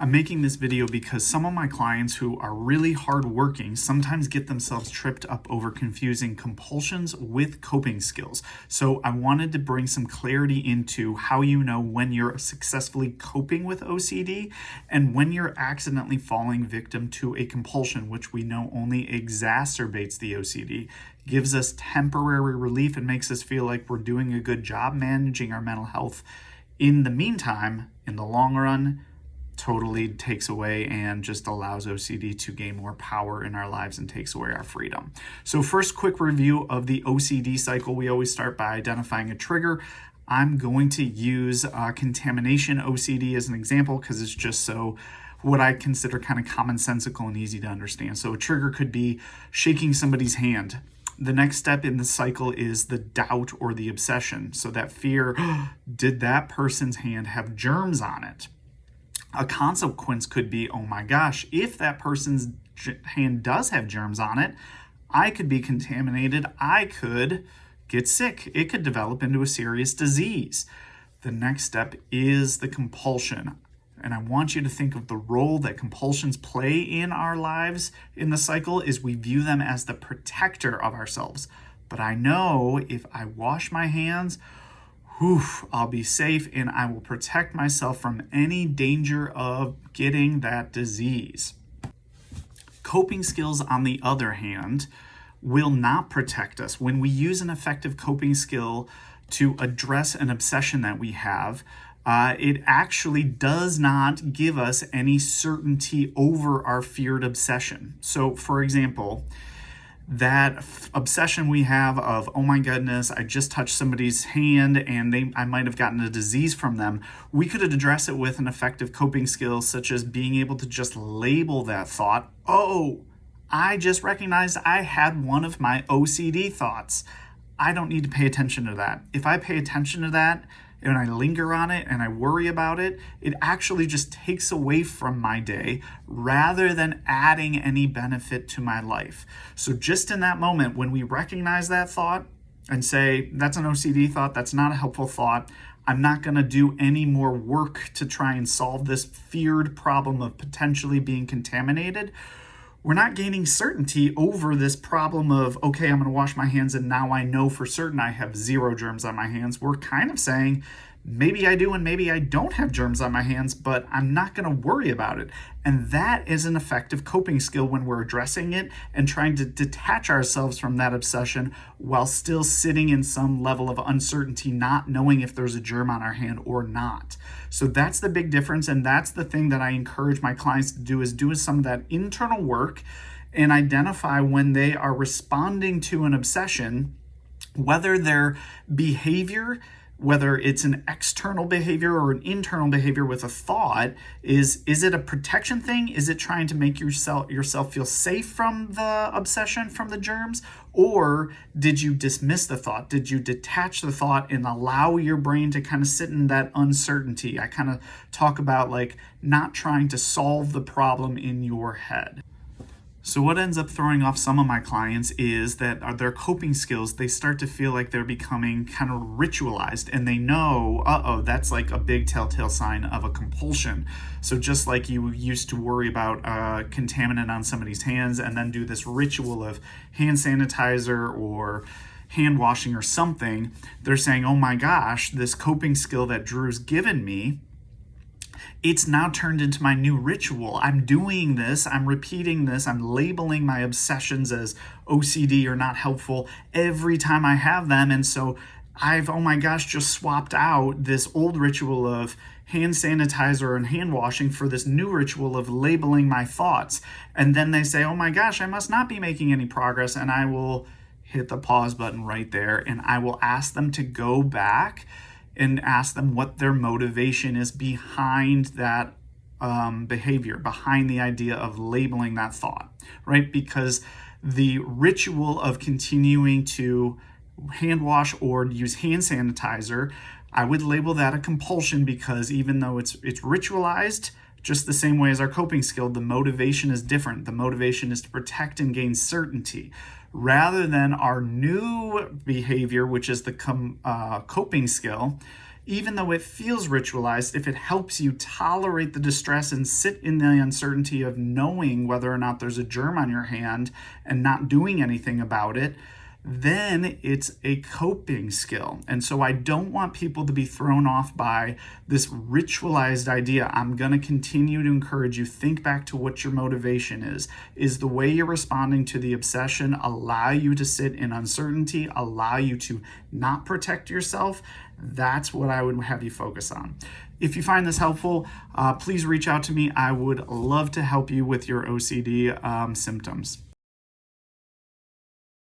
I'm making this video because some of my clients who are really hardworking sometimes get themselves tripped up over confusing compulsions with coping skills. So I wanted to bring some clarity into how you know when you're successfully coping with OCD and when you're accidentally falling victim to a compulsion, which we know only exacerbates the OCD, gives us temporary relief, and makes us feel like we're doing a good job managing our mental health. In the meantime, in the long run, totally takes away and just allows OCD to gain more power in our lives and takes away our freedom. So first, quick review of the OCD cycle. We always start by identifying a trigger. I'm going to use contamination OCD as an example because it's just so what I consider kind of commonsensical and easy to understand. So a trigger could be shaking somebody's hand. The next step in the cycle is the doubt or the obsession. So that fear, did that person's hand have germs on it? A consequence could be, oh my gosh, if that person's hand does have germs on it, I could be contaminated. I could get sick. It could develop into a serious disease. The next step is the compulsion. And I want you to think of the role that compulsions play in our lives in the cycle is we view them as the protector of ourselves. But I know if I wash my hands, I'll be safe and I will protect myself from any danger of getting that disease. Coping skills, on the other hand, will not protect us. When we use an effective coping skill to address an obsession that we have, it actually does not give us any certainty over our feared obsession. So, for example, that obsession we have of, oh my goodness, I just touched somebody's hand and I might have gotten a disease from them. We could address it with an effective coping skill, such as being able to just label that thought. Oh, I just recognized I had one of my OCD thoughts. I don't need to pay attention to that. If I pay attention to that and I linger on it and I worry about it, it actually just takes away from my day rather than adding any benefit to my life. So just in that moment, when we recognize that thought and say, that's an OCD thought, that's not a helpful thought, I'm not going to do any more work to try and solve this feared problem of potentially being contaminated, we're not gaining certainty over this problem of, okay, I'm going to wash my hands and now I know for certain I have 0 germs on my hands. We're kind of saying, maybe I do and maybe I don't have germs on my hands, but I'm not going to worry about it. And that is an effective coping skill when we're addressing it and trying to detach ourselves from that obsession while still sitting in some level of uncertainty, not knowing if there's a germ on our hand or not. So that's the big difference. And that's the thing that I encourage my clients to do is some of that internal work and identify when they are responding to an obsession, whether their behavior, whether it's an external behavior or an internal behavior with a thought, is it a protection thing? Is it trying to make yourself feel safe from the obsession, from the germs? Or did you dismiss the thought? Did you detach the thought and allow your brain to kind of sit in that uncertainty? I kind of talk about like not trying to solve the problem in your head. So what ends up throwing off some of my clients is that their coping skills, they start to feel like they're becoming kind of ritualized and they know, that's like a big telltale sign of a compulsion. So just like you used to worry about a contaminant on somebody's hands and then do this ritual of hand sanitizer or hand washing or something, they're saying, oh my gosh, this coping skill that Drew's given me, it's now turned into my new ritual. I'm doing this, I'm repeating this, I'm labeling my obsessions as OCD or not helpful every time I have them. And so I've, oh my gosh, just swapped out this old ritual of hand sanitizer and hand washing for this new ritual of labeling my thoughts. And then they say, oh my gosh, I must not be making any progress. And I will hit the pause button right there and I will ask them to go back and ask them what their motivation is behind that behavior, behind the idea of labeling that thought, right? Because the ritual of continuing to hand wash or use hand sanitizer, I would label that a compulsion because even though it's ritualized, just the same way as our coping skill, the motivation is different. The motivation is to protect and gain certainty. Rather than our new behavior, which is the coping skill, Even though it feels ritualized, if it helps you tolerate the distress and sit in the uncertainty of knowing whether or not there's a germ on your hand and not doing anything about it, then it's a coping skill. And so I don't want people to be thrown off by this ritualized idea. I'm going to continue to encourage you, think back to what your motivation is. Is the way you're responding to the obsession allow you to sit in uncertainty, allow you to not protect yourself? That's what I would have you focus on. If you find this helpful, please reach out to me. I would love to help you with your OCD symptoms.